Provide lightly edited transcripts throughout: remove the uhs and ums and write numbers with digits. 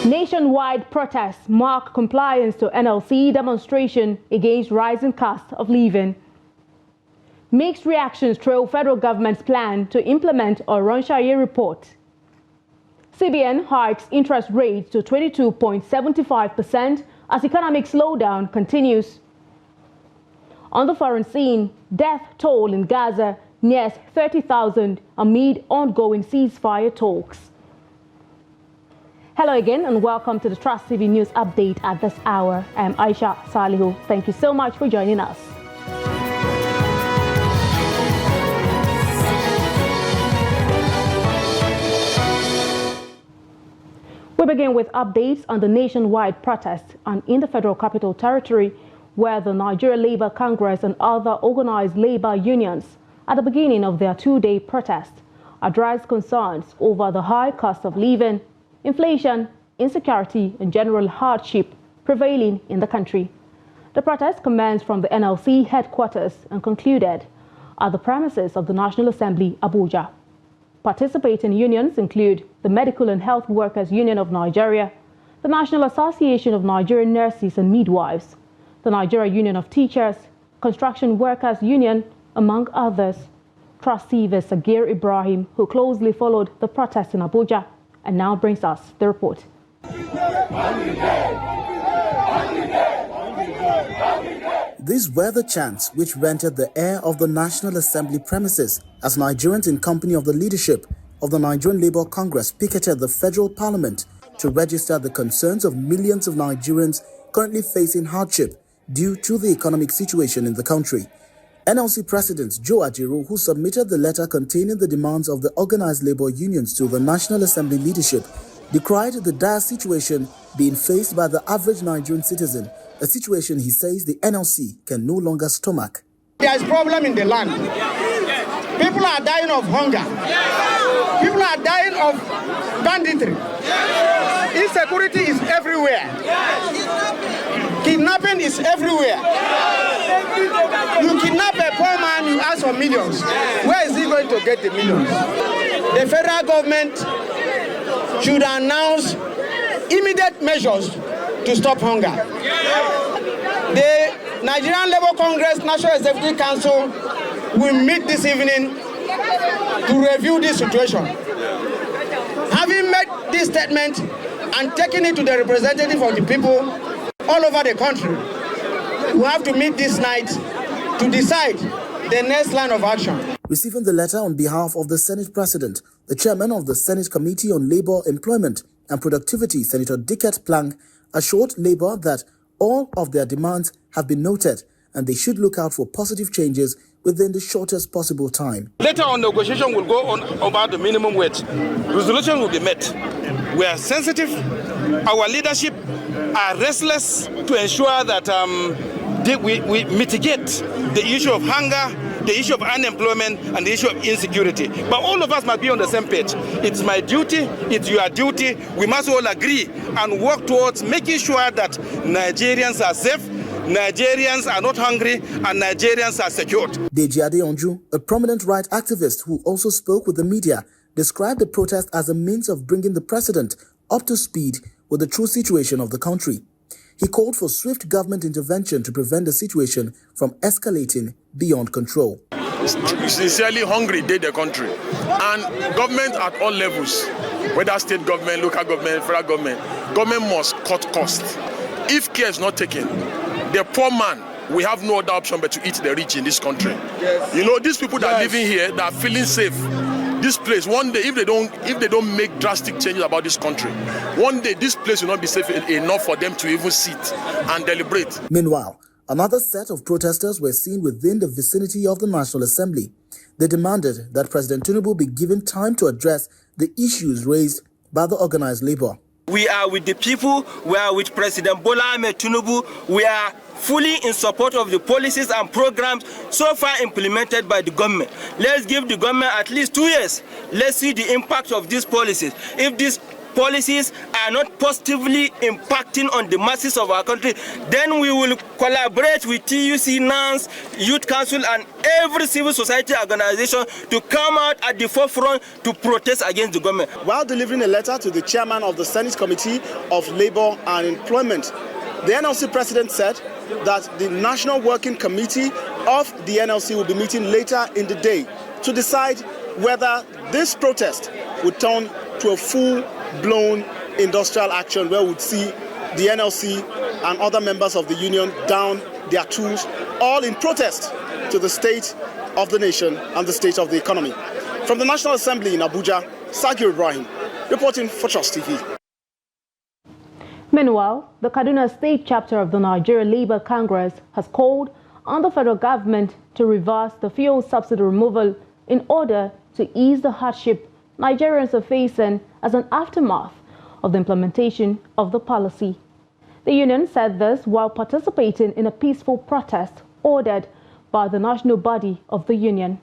Nationwide protests mark compliance to NLC demonstration against rising cost of living. Mixed reactions trail federal government's plan to implement a Ronshaya report. CBN hikes interest rates to 22.75% as economic slowdown continues. On the foreign scene, death toll in Gaza nears 30,000 amid ongoing ceasefire talks. Hello again and welcome to the Trust TV News Update at this hour. I'm Aisha Salihu. Thank you so much for joining us. We begin with updates on the nationwide protest and in the Federal Capital Territory, where the Nigeria Labour Congress and other organized labor unions, at the beginning of their two-day protest, addressed concerns over the high cost of living, inflation, insecurity, and general hardship prevailing in the country. The protest commenced from the NLC headquarters and concluded at the premises of the National Assembly, Abuja. Participating unions include the Medical and Health Workers Union of Nigeria, the National Association of Nigerian Nurses and Midwives, the Nigeria Union of Teachers, Construction Workers Union, among others. Trustee Sagir Ibrahim, who closely followed the protest in Abuja, and now brings us the report. These were the chants which rendered the air of the National Assembly premises as Nigerians in company of the leadership of the Nigerian Labour Congress picketed the federal parliament to register the concerns of millions of Nigerians currently facing hardship due to the economic situation in the country. NLC President Joe Ajaero, who submitted the letter containing the demands of the organized labor unions to the National Assembly leadership, decried the dire situation being faced by the average Nigerian citizen, a situation he says the NLC can no longer stomach. There is problem in the land. People are dying of hunger. People are dying of banditry. Insecurity is everywhere. Kidnapping is everywhere. You kidnap a poor man, you ask for millions. Where is he going to get the millions? The federal government should announce immediate measures to stop hunger. The Nigerian Labour Congress National Executive Council will meet this evening to review this situation. Having made this statement and taken it to the representative of the people all over the country, we have to meet this night to decide the next line of action. Receiving the letter on behalf of the Senate President, the chairman of the Senate Committee on Labour, Employment and Productivity, Senator Dickett Plank, assured Labour that all of their demands have been noted and they should look out for positive changes within the shortest possible time. Later on, negotiation will go on about the minimum wage. Resolution will be met. We are sensitive. Our leadership are restless to ensure that we mitigate the issue of hunger, the issue of unemployment, and the issue of insecurity. But all of us must be on the same page. It's my duty, it's your duty. We must all agree and work towards making sure that Nigerians are safe, Nigerians are not hungry, and Nigerians are secured. Deji Adeonju, a prominent right activist who also spoke with the media, described the protest as a means of bringing the president up to speed with the true situation of the country. He called for swift government intervention to prevent the situation from escalating beyond control. Sincerely hungry did the country, and government at all levels, whether state government, local government, federal government must cut costs. If care is not taken, the poor man will have no other option but to eat the rich in this country. Yes. You know, these people that are living here, that are feeling safe, this place, one day, if they don't make drastic changes about this country, one day this place will not be safe enough for them to even sit and deliberate. Meanwhile, another set of protesters were seen within the vicinity of the National Assembly. They demanded that President Tinubu be given time to address the issues raised by the organized labor. We are with the people, we are with President Bola Ahmed Tinubu, we are fully in support of the policies and programs so far implemented by the government. Let's give the government at least 2 years. Let's see the impact of these policies. If these policies are not positively impacting on the masses of our country, then we will collaborate with TUC, NANS, Youth Council, and every civil society organization to come out at the forefront to protest against the government. While delivering a letter to the chairman of the Senate Committee of Labour and Employment, the NLC president said that the National Working Committee of the NLC will be meeting later in the day to decide whether this protest would turn to a full-blown industrial action where we'd see the NLC and other members of the union down their tools, all in protest to the state of the nation and the state of the economy. From the National Assembly in Abuja, Sagir Ibrahim, reporting for Trust TV. Meanwhile, the Kaduna State chapter of the Nigeria Labour Congress has called on the federal government to reverse the fuel subsidy removal in order to ease the hardship Nigerians are facing as an aftermath of the implementation of the policy. The union said this while participating in a peaceful protest ordered by the national body of the union.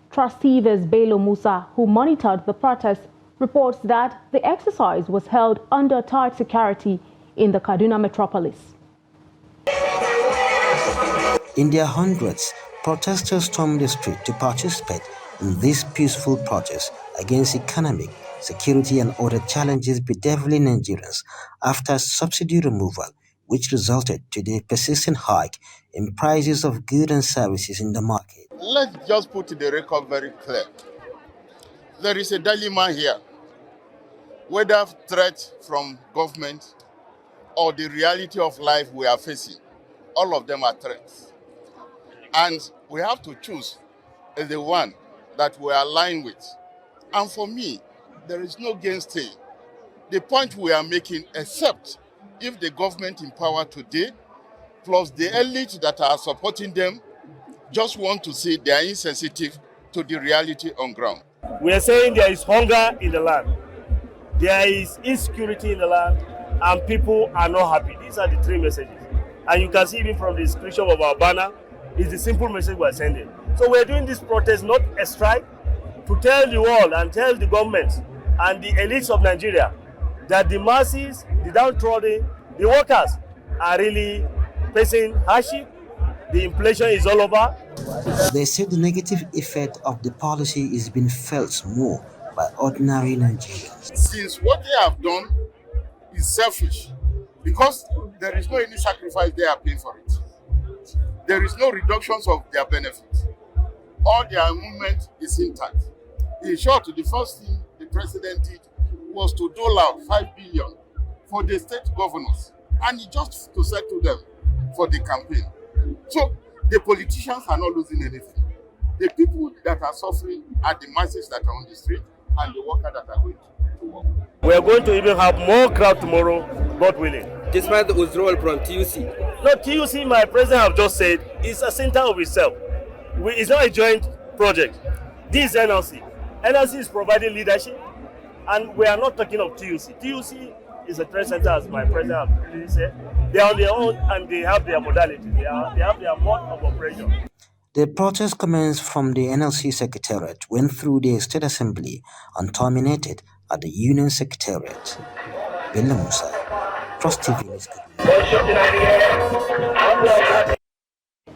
Trust TV's Bello Musa, who monitored the protest, reports that the exercise was held under tight security in the Kaduna metropolis. In their hundreds, protesters stormed the street to participate in this peaceful protest against economic, security and other challenges bedeviling Nigerians after subsidy removal, which resulted to the persistent hike in prices of goods and services in the market. Let's just put the record very clear. There is a dilemma here. Whether threat from government or the reality of life we are facing, all of them are threats. And we have to choose the one that we align with. And for me, there is no gainsay the point we are making, except if the government in power today, plus the elite that are supporting them, just want to say they are insensitive to the reality on ground. We are saying there is hunger in the land, there is insecurity in the land, and people are not happy. These are the three messages. And you can see even from the screenshot of our banner, it's the simple message we are sending. So we are doing this protest, not a strike, to tell the world and tell the government and the elites of Nigeria that the masses, the downtrodden, the workers are really facing hardship. The inflation is all over. They said the negative effect of the policy is being felt more by ordinary Nigerians. Since what they have done is selfish, because there is no any sacrifice they are paying for it. There is no reductions of their benefits. All their movement is intact. In short, the first thing the president did was to dole out 5 billion for the state governors, and just to settle them for the campaign. So the politicians are not losing anything. The people that are suffering are the masses that are on the street and the workers that are going to work. We are going to even have more crowd tomorrow, God willing. Despite the withdrawal from TUC. No, TUC, my president have just said, is a center of itself. It's not a joint project. This is NLC. NLC is providing leadership, and we are not talking of TUC. TUC is a trade center, as my president has really said. They are on their own, and they have their modality. They have their mode of operation. The protest commenced from the NLC Secretariat, went through the State Assembly, and terminated at the Union Secretariat. Bello Musa, Trust TV News.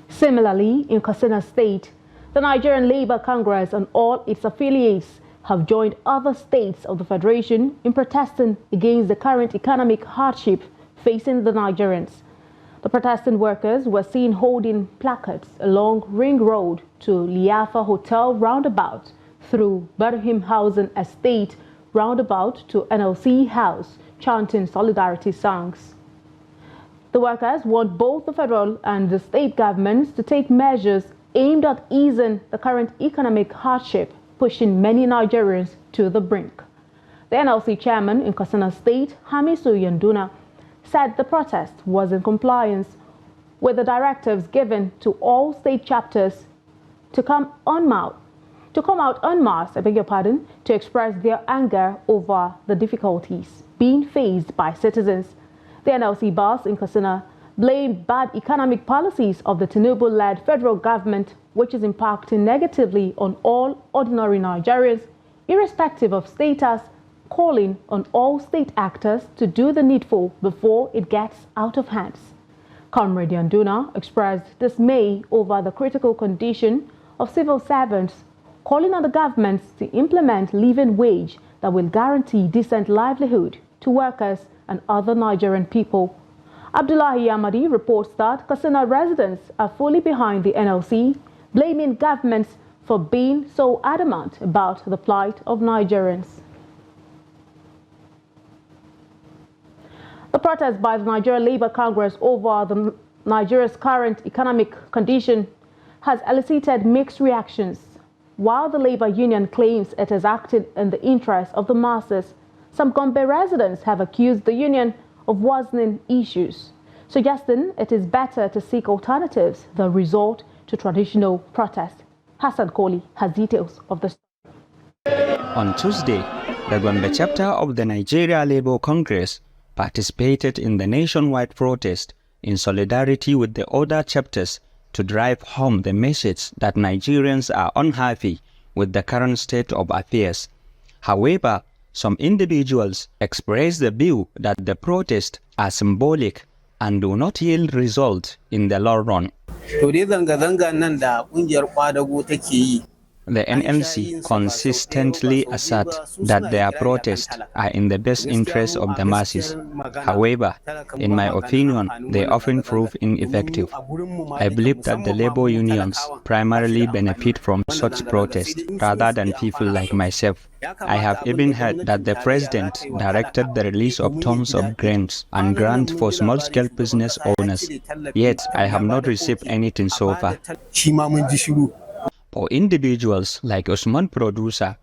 Similarly, in Katsina State, the Nigerian Labour Congress and all its affiliates have joined other states of the Federation in protesting against the current economic hardship facing the Nigerians. The protesting workers were seen holding placards along Ring Road to Liafa Hotel roundabout, through Birmingham Housing Estate roundabout to NLC House, chanting solidarity songs. The workers want both the federal and the state governments to take measures aimed at easing the current economic hardship, pushing many Nigerians to the brink. The NLC chairman in Katsina State, Hamisu Yanduna, said the protest was in compliance with the directives given to all state chapters to come out en masse, to express their anger over the difficulties being faced by citizens. The NLC boss in Katsina blamed bad economic policies of the Tinubu-led federal government, which is impacting negatively on all ordinary Nigerians, irrespective of status, calling on all state actors to do the needful before it gets out of hands. Comrade Yanduna expressed dismay over the critical condition of civil servants, calling on the government to implement living wage that will guarantee decent livelihood to workers and other Nigerian people. Abdullahi Yamadi reports that Katsina residents are fully behind the NLC, blaming governments for being so adamant about the plight of Nigerians. The protest by the Nigerian Labour Congress over Nigeria's current economic condition has elicited mixed reactions. While the Labour Union claims it has acted in the interest of the masses, some Gombe residents have accused the union of worsening issues, suggesting it is better to seek alternatives than resort to traditional protest. Hassan Koli has details of the story. On Tuesday, the Gombe chapter of the Nigeria Labour Congress participated in the nationwide protest in solidarity with the other chapters to drive home the message that Nigerians are unhappy with the current state of affairs. However, some individuals expressed the view that the protests are symbolic and do not yield result in the long run. The NLC consistently assert that their protests are in the best interest of the masses. However, in my opinion, they often prove ineffective. I believe that the labor unions primarily benefit from such protests rather than people like myself. I have even heard that the president directed the release of tons of grains and grants for small-scale business owners, yet I have not received anything so far. For individuals like Usman Producer,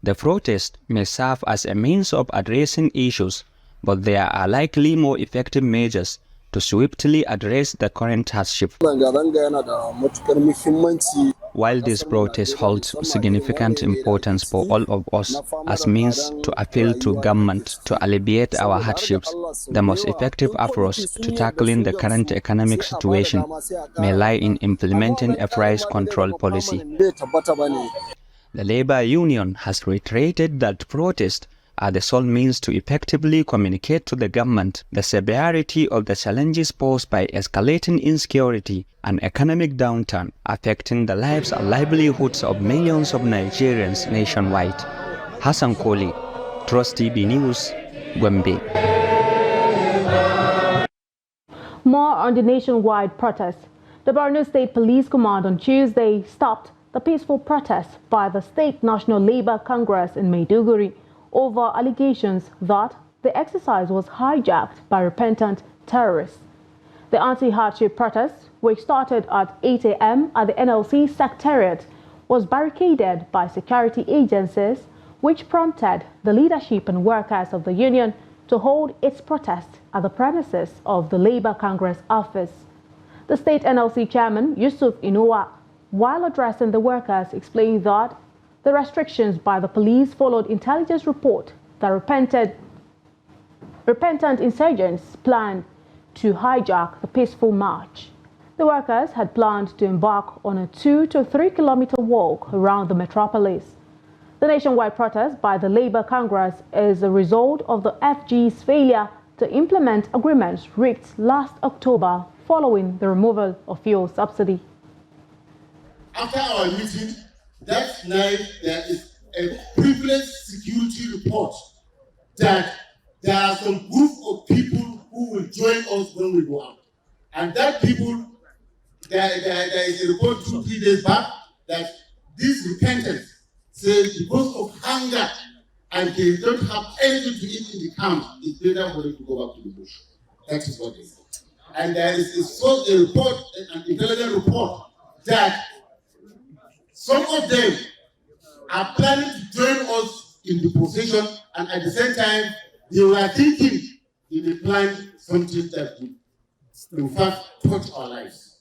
the protest may serve as a means of addressing issues, but there are likely more effective measures to swiftly address the current hardship. While this protest holds significant importance for all of us as means to appeal to government to alleviate our hardships, the most effective approach to tackling the current economic situation may lie in implementing a price control policy. The Labour Union has reiterated that protests are the sole means to effectively communicate to the government the severity of the challenges posed by escalating insecurity and economic downturn affecting the lives and livelihoods of millions of Nigerians nationwide. Hassan Koli, Trust TV News, Gombe. More on the nationwide protest. The Borno State Police Command on Tuesday stopped the peaceful protest by the State National Labour Congress in Maiduguri over allegations that the exercise was hijacked by repentant terrorists. The anti-hardship protest, which started at 8 a.m. at the NLC Secretariat, was barricaded by security agencies, which prompted the leadership and workers of the union to hold its protest at the premises of the Labour Congress office. The state NLC chairman, Yusuf Inuwa, while addressing the workers, explained that the restrictions by the police followed intelligence report that repentant insurgents planned to hijack the peaceful march. The workers had planned to embark on a 2 to 3 kilometer walk around the metropolis. The nationwide protest by the Labour Congress is a result of the FG's failure to implement agreements reached last October following the removal of fuel subsidy. After our meeting, that night there is a privileged security report that there are some group of people who will join us when we go out. And that people, there is a report 2-3 days back that this repentance says because of hunger and they don't have anything to eat in the camp, it's better for them to go back to the bush. That is what they say. And there is a report, an intelligent report, that some of them are planning to join us in the procession, and at the same time, they were thinking they may plan something that would, in fact, touch our lives.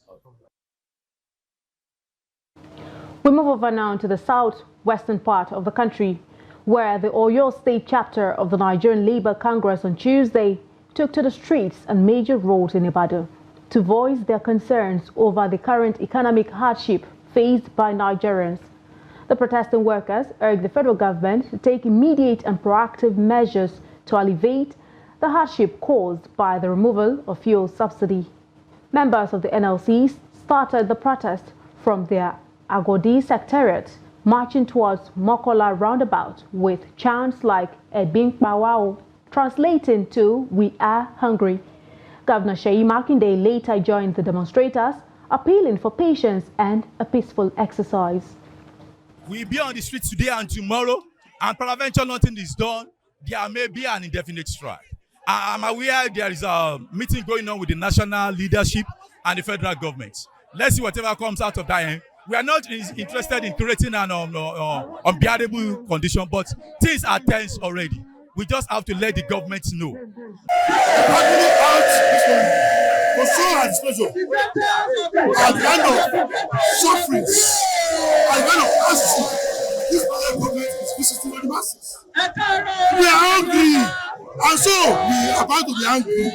We move over now to the southwestern part of the country, where the Oyo State chapter of the Nigerian Labour Congress on Tuesday took to the streets and major roads in Ibadan to voice their concerns over the current economic hardship faced by Nigerians. The protesting workers urged the federal government to take immediate and proactive measures to alleviate the hardship caused by the removal of fuel subsidy. Members of the NLC started the protest from their Agodi secretariat, marching towards Mokola roundabout with chants like Ebing Pawao, translating to "We are hungry." Governor Seyi Makinde later joined the demonstrators, appealing for patience and a peaceful exercise. We'll be on the streets today and tomorrow, and peradventure nothing is done. There may be an indefinite strike. I'm aware there is a meeting going on with the national leadership and the federal government. Let's see whatever comes out of that end. We are not interested in creating an unbearable condition, but things are tense already. We just have to let the government know. At the end of sufferings, at the end of hardship, this government is visiting the masses. We are hungry, and so we are about to be hungry.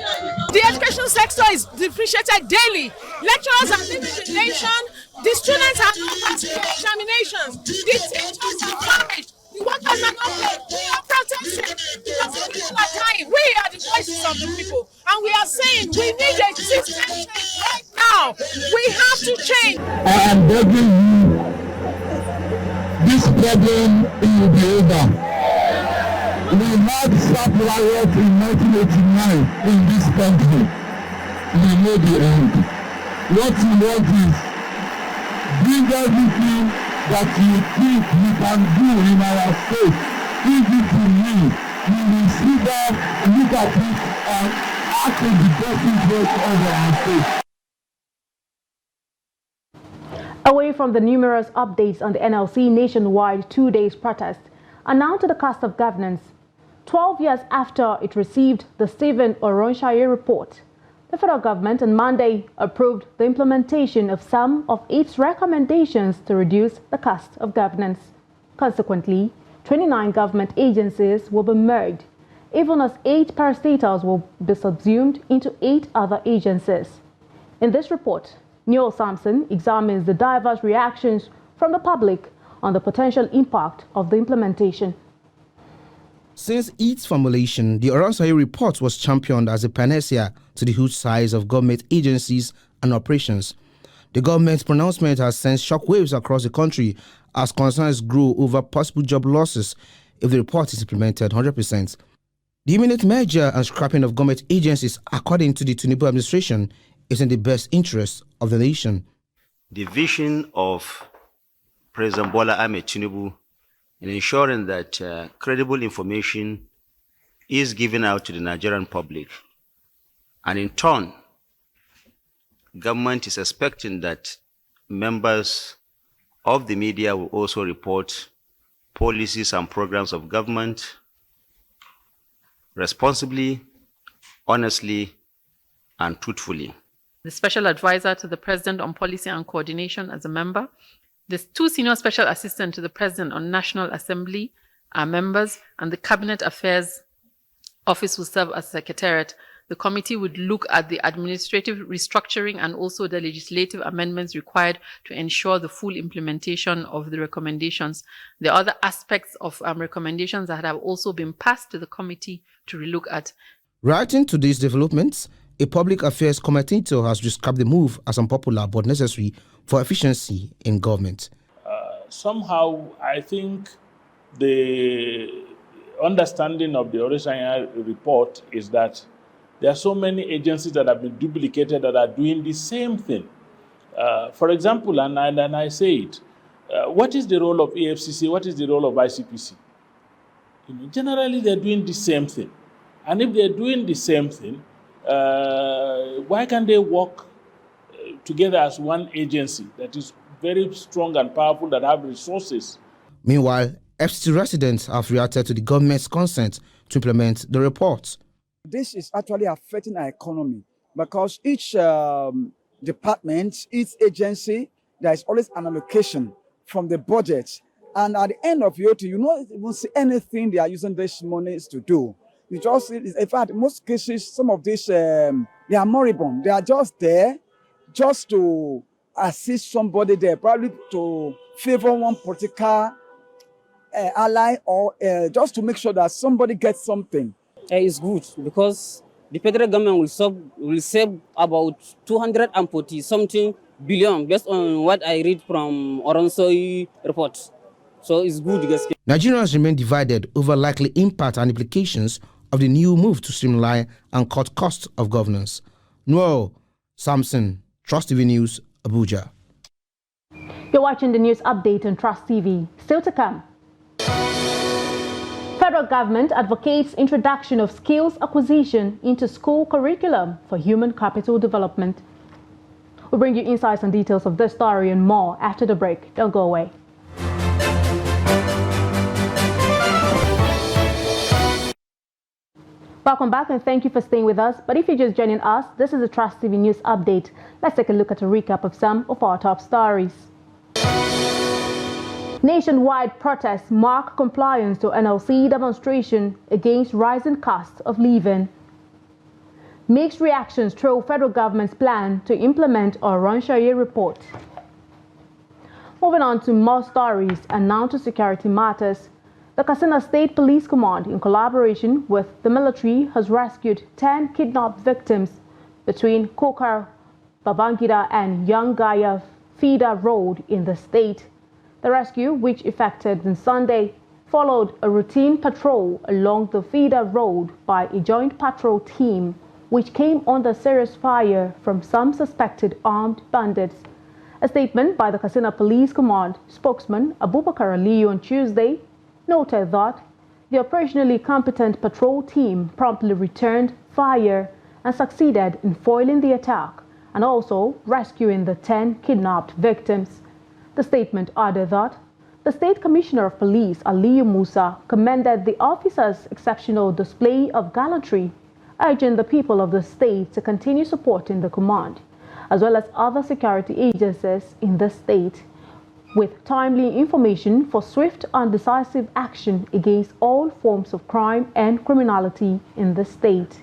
The education sector is depreciated daily. Lecturers are leaving the nation. The students are not passing their examinations. The teachers are famished. The workers are not paid. We are protesting because the people are dying. We are the voices of the people, and we are saying we need a system change right now. We have to change. I am begging you, this problem will be over. We had start riot in 1989 in this country. We know the end. What we want is bring everything that you think we can do in our state. Give it to me. We will sit down, look at it, and act in the best interest of our state. Away from the numerous updates on the NLC nationwide 2 days protest, and now to the cost of governance. 12 years after it received the Stephen Oronsaye report, the federal government on Monday approved the implementation of some of its recommendations to reduce the cost of governance. Consequently, 29 government agencies will be merged, even as 8 parastatals will be subsumed into 8 other agencies. In this report, Neil Sampson examines the diverse reactions from the public on the potential impact of the implementation. Since its formulation, the Oronsaye report was championed as a panacea to the huge size of government agencies and operations. The government's pronouncement has sent shockwaves across the country as concerns grew over possible job losses if the report is implemented 100%. The imminent merger and scrapping of government agencies, according to the Tinubu administration, is in the best interest of the nation. The vision of President Bola Ahmed Tinubu in ensuring that credible information is given out to the Nigerian public, and in turn, government is expecting that members of the media will also report policies and programs of government responsibly, honestly, and truthfully. The Special Advisor to the President on Policy and Coordination as a member. The 2 Senior Special Assistants to the President on National Assembly are members, and the Cabinet Affairs Office will serve as Secretariat. The committee would look at the administrative restructuring and also the legislative amendments required to ensure the full implementation of the recommendations. There are other aspects of recommendations that have also been passed to the committee to relook at. Writing to these developments, a public affairs commentator has described the move as unpopular but necessary for efficiency in government. Somehow, I think the understanding of the Oronsaye report is that there are so many agencies that have been duplicated that are doing the same thing. For example, and I say it, what is the role of EFCC? What is the role of ICPC? Generally, they're doing the same thing. And if they're doing the same thing, why can't they work together as one agency that is very strong and powerful, that have resources? Meanwhile, FCT residents have reacted to the government's consent to implement the report. This is actually affecting our economy because each department, each agency, there is always an allocation from the budget. And at the end of it, you won't see anything they are using these monies to do. You just, in fact, in most cases, some of these, they are moribund. They are just there just to assist somebody there, probably to favor one political ally or just to make sure that somebody gets something. It's good because the federal government will save about 240 something billion based on what I read from Oronsoi report. So it's good. Nigerians remain divided over likely impact and implications of the new move to streamline and cut costs of governance. Noel Samson, Trust TV News, Abuja. You're watching the news update on Trust TV. Still to come. Federal government advocates introduction of skills acquisition into school curriculum for human capital development. We'll bring you insights and details of this story and more after the break. Don't go away. Welcome back and thank you for staying with us. But if you're just joining us, this is the Trust TV News Update. Let's take a look at a recap of some of our top stories. Nationwide protests mark compliance to NLC demonstration against rising costs of living. Mixed reactions throw federal government's plan to implement a Ranchaye report. Moving on to more stories and now to security matters. The Katsina State Police Command, in collaboration with the military, has rescued 10 kidnapped victims between Kokar, Babangida and Yangaya Fida Road in the state. The rescue, which effected on Sunday, followed a routine patrol along the Fida Road by a joint patrol team, which came under serious fire from some suspected armed bandits. A statement by the Katsina Police Command spokesman Abubakar Aliyu on Tuesday noted that the operationally competent patrol team promptly returned fire and succeeded in foiling the attack and also rescuing the 10 kidnapped victims. The statement added that the State Commissioner of Police, Aliyu Musa, commended the officers' exceptional display of gallantry, urging the people of the state to continue supporting the command, as well as other security agencies in the state, with timely information for swift and decisive action against all forms of crime and criminality in the state.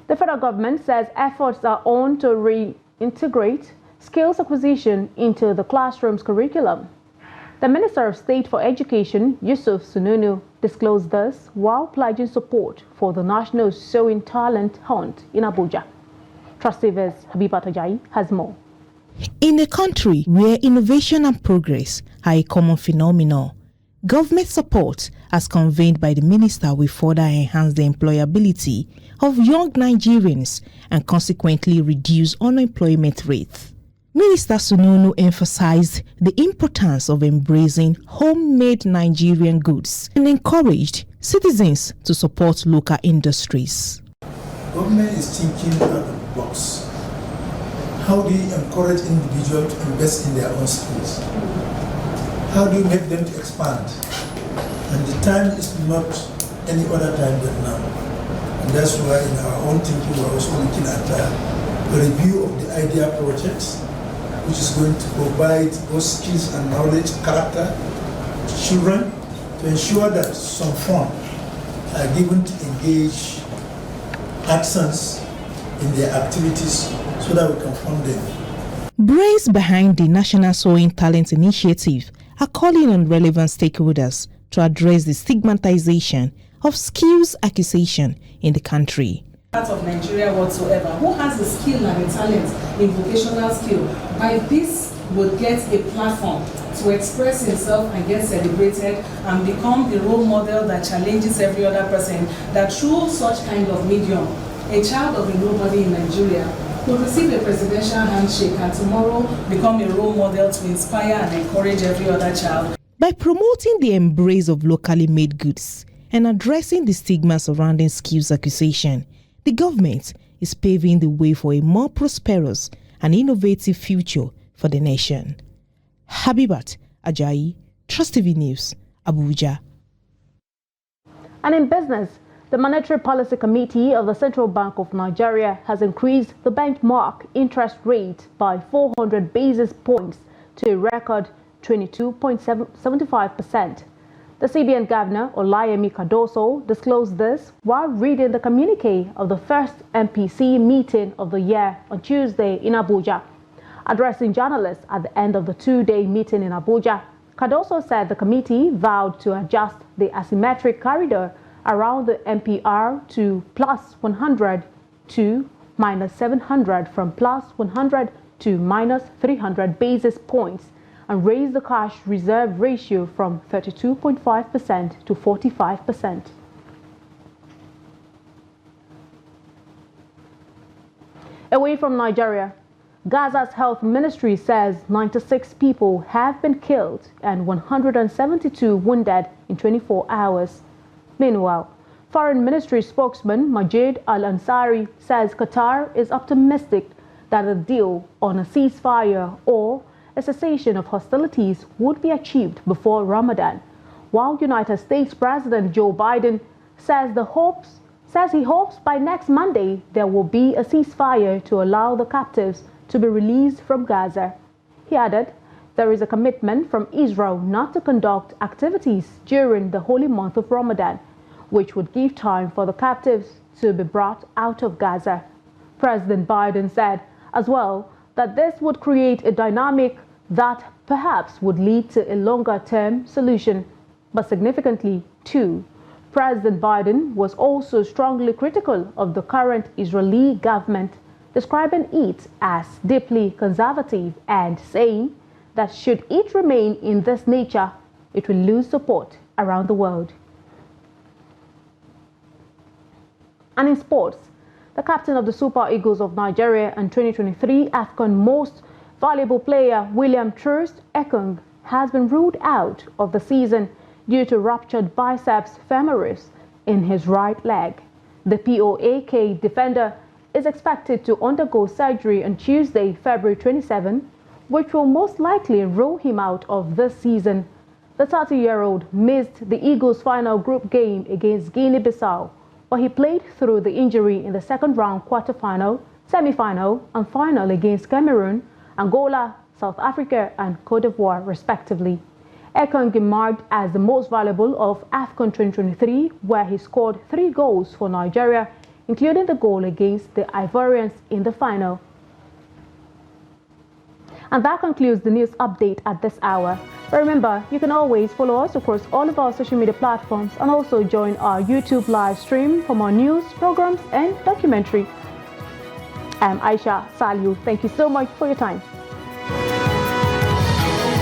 The federal government says efforts are on to reintegrate skills acquisition into the classroom's curriculum. The Minister of State for Education, Yusuf Sununu, disclosed this while pledging support for the National Sowing Talent Hunt in Abuja. Trust TV's Habibat Ajayi has more. In a country where innovation and progress are a common phenomenon, government support, as conveyed by the minister, will further enhance the employability of young Nigerians and consequently reduce unemployment rates. Minister Sununu emphasized the importance of embracing homemade Nigerian goods and encouraged citizens to support local industries. Government is thinking out of the box. How do you encourage individuals to invest in their own skills? How do you make them to expand? And the time is not any other time than now. And that's why in our own thinking we're also looking at a review of the IDEA projects, which is going to provide both skills and knowledge, character to children to ensure that some funds are given to engage artisans in their activities so that we can fund them. Brains behind the National Sowing Talent Initiative are calling on relevant stakeholders to address the stigmatization of skills acquisition in the country. Part of Nigeria whatsoever, who has the skill and the talent in vocational skill, by this would get a platform to express himself and get celebrated and become the role model that challenges every other person, that through such kind of medium, a child of a nobody in Nigeria could receive a presidential handshake and tomorrow become a role model to inspire and encourage every other child. By promoting the embrace of locally made goods and addressing the stigma surrounding skills acquisition, the government is paving the way for a more prosperous and innovative future for the nation. Habibat Ajayi, Trust TV News, Abuja. And in business, the Monetary Policy Committee of the Central Bank of Nigeria has increased the benchmark interest rate by 400 basis points to a record 22.75%. The CBN Governor, Olayemi Cardoso, disclosed this while reading the communique of the first MPC meeting of the year on Tuesday in Abuja. Addressing journalists at the end of the two-day meeting in Abuja, Cardoso said the committee vowed to adjust the asymmetric corridor around the MPR to plus 100 to minus 700 from plus 100 to minus 300 basis points and raise the cash reserve ratio from 32.5% to 45%. Away from Nigeria, Gaza's health ministry says 96 people have been killed and 172 wounded in 24 hours. Meanwhile, Foreign Ministry spokesman Majid Al-Ansari says Qatar is optimistic that a deal on a ceasefire or a cessation of hostilities would be achieved before Ramadan, while United States President Joe Biden says he hopes by next Monday there will be a ceasefire to allow the captives to be released from Gaza. He added, there is a commitment from Israel not to conduct activities during the holy month of Ramadan, which would give time for the captives to be brought out of Gaza. President Biden said as well that this would create a dynamic that perhaps would lead to a longer-term solution. But significantly, too, President Biden was also strongly critical of the current Israeli government, describing it as deeply conservative and saying that should it remain in this nature, it will lose support around the world. And in sports, the captain of the Super Eagles of Nigeria and 2023 AFCON Most Valuable Player William Troost Ekong has been ruled out of the season due to ruptured biceps femoris in his right leg. The POAK defender is expected to undergo surgery on Tuesday, February 27, which will most likely rule him out of this season. The 30-year-old missed the Eagles' final group game against Guinea-Bissau, but he played through the injury in the second-round quarter-final, semi-final, and final against Cameroon, Angola, South Africa, and Cote d'Ivoire, respectively. Ekong emerged as the most valuable of AFCON 2023, where he scored 3 goals for Nigeria, including the goal against the Ivorians in the final. And that concludes the news update at this hour. But remember, you can always follow us across all of our social media platforms and also join our YouTube live stream for more news, programs, and documentary. I'm Aisha Saliu. Thank you so much for your time.